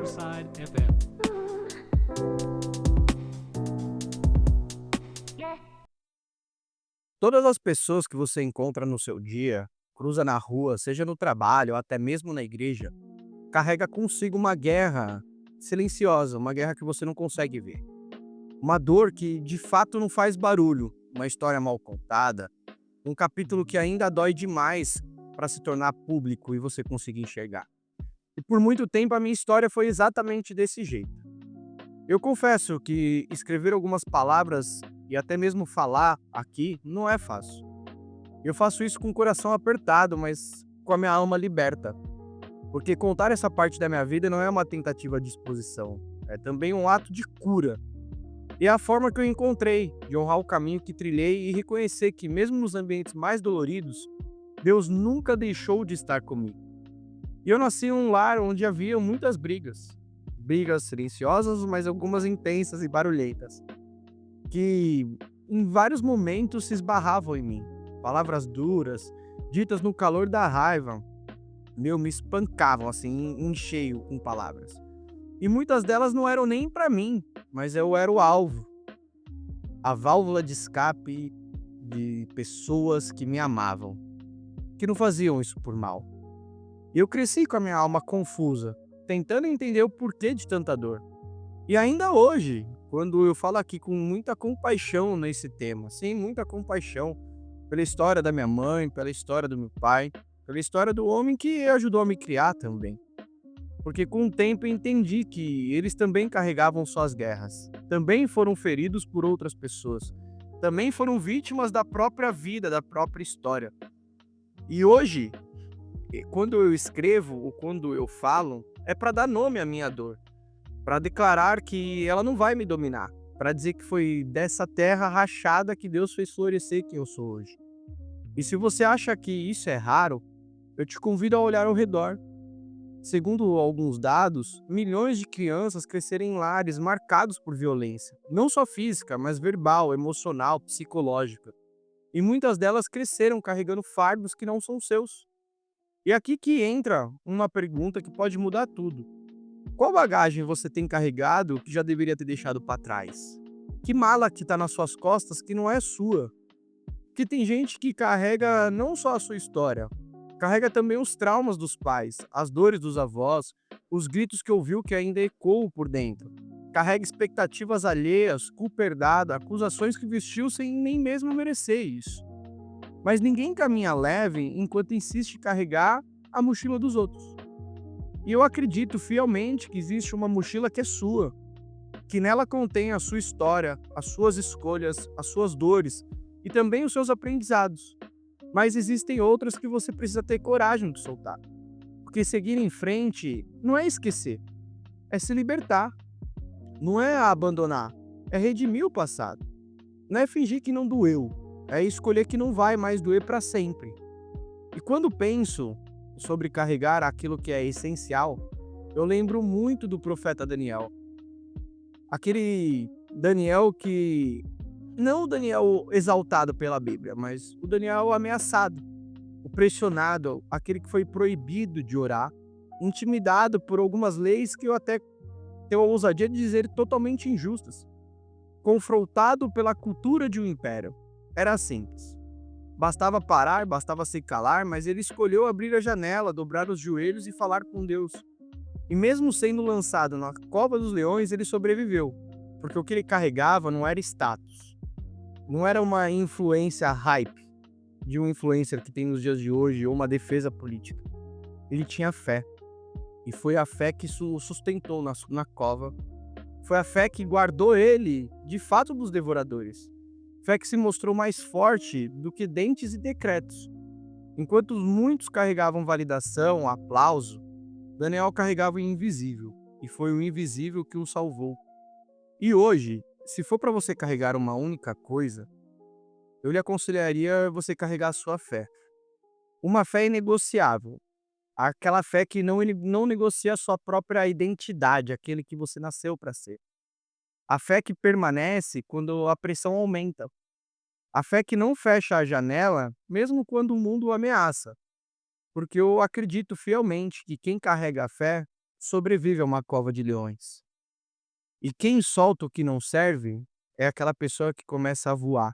Riverside FM. Todas as pessoas que você encontra no seu dia, cruza na rua, seja no trabalho ou até mesmo na igreja, carrega consigo uma guerra silenciosa, uma guerra que você não consegue ver. Uma dor que de fato não faz barulho, uma história mal contada, um capítulo que ainda dói demais para se tornar público e você conseguir enxergar. E por muito tempo a minha história foi exatamente desse jeito. Eu confesso que escrever algumas palavras e até mesmo falar aqui não é fácil. Eu faço isso com o coração apertado, mas com a minha alma liberta. Porque contar essa parte da minha vida não é uma tentativa de exposição, é também um ato de cura. E é a forma que eu encontrei de honrar o caminho que trilhei e reconhecer que, mesmo nos ambientes mais doloridos, Deus nunca deixou de estar comigo. E eu nasci em um lar onde havia muitas brigas. Brigas silenciosas, mas algumas intensas e barulhentas, que em vários momentos se esbarravam em mim. Palavras duras, ditas no calor da raiva, me espancavam assim, em cheio com palavras. E muitas delas não eram nem pra mim, mas eu era o alvo, a válvula de escape de pessoas que me amavam, que não faziam isso por mal. E eu cresci com a minha alma confusa, tentando entender o porquê de tanta dor. E ainda hoje, quando eu falo aqui com muita compaixão nesse tema, sim, muita compaixão pela história da minha mãe, pela história do meu pai, pela história do homem que ajudou a me criar também. Porque com o tempo eu entendi que eles também carregavam suas guerras, também foram feridos por outras pessoas, também foram vítimas da própria vida, da própria história. E hoje, quando eu escrevo ou quando eu falo, é para dar nome à minha dor, para declarar que ela não vai me dominar, para dizer que foi dessa terra rachada que Deus fez florescer quem eu sou hoje. E se você acha que isso é raro, eu te convido a olhar ao redor. Segundo alguns dados, milhões de crianças cresceram em lares marcados por violência, não só física, mas verbal, emocional, psicológica. E muitas delas cresceram carregando fardos que não são seus. E aqui que entra uma pergunta que pode mudar tudo. Qual bagagem você tem carregado que já deveria ter deixado para trás? Que mala que está nas suas costas que não é sua? Porque tem gente que carrega não só a sua história, carrega também os traumas dos pais, as dores dos avós, os gritos que ouviu que ainda ecoam por dentro. Carrega expectativas alheias, culpa herdada, acusações que vestiu sem nem mesmo merecer isso. Mas ninguém caminha leve enquanto insiste em carregar a mochila dos outros. E eu acredito fielmente que existe uma mochila que é sua, que nela contém a sua história, as suas escolhas, as suas dores e também os seus aprendizados. Mas existem outras que você precisa ter coragem de soltar. Porque seguir em frente não é esquecer, é se libertar. Não é abandonar, é redimir o passado. Não é fingir que não doeu, é escolher que não vai mais doer para sempre. E quando penso sobre carregar aquilo que é essencial, eu lembro muito do profeta Daniel. Aquele Daniel que não o Daniel exaltado pela Bíblia, mas o Daniel ameaçado, o pressionado, aquele que foi proibido de orar, intimidado por algumas leis que eu até tenho a ousadia de dizer totalmente injustas, confrontado pela cultura de um império. Era simples. Bastava parar, bastava se calar, mas ele escolheu abrir a janela, dobrar os joelhos e falar com Deus. E mesmo sendo lançado na cova dos leões, ele sobreviveu, porque o que ele carregava não era status. Não era uma influência hype de um influencer que tem nos dias de hoje ou uma defesa política. Ele tinha fé. E foi a fé que o sustentou na cova. Foi a fé que guardou ele, de fato, dos devoradores. Fé que se mostrou mais forte do que dentes e decretos. Enquanto muitos carregavam validação, aplauso, Daniel carregava o invisível. E foi o invisível que o salvou. E hoje, se for para você carregar uma única coisa, eu lhe aconselharia você carregar a sua fé. Uma fé inegociável. Aquela fé que não negocia a sua própria identidade, aquele que você nasceu para ser. A fé que permanece quando a pressão aumenta. A fé que não fecha a janela, mesmo quando o mundo o ameaça. Porque eu acredito fielmente que quem carrega a fé sobrevive a uma cova de leões. E quem solta o que não serve é aquela pessoa que começa a voar.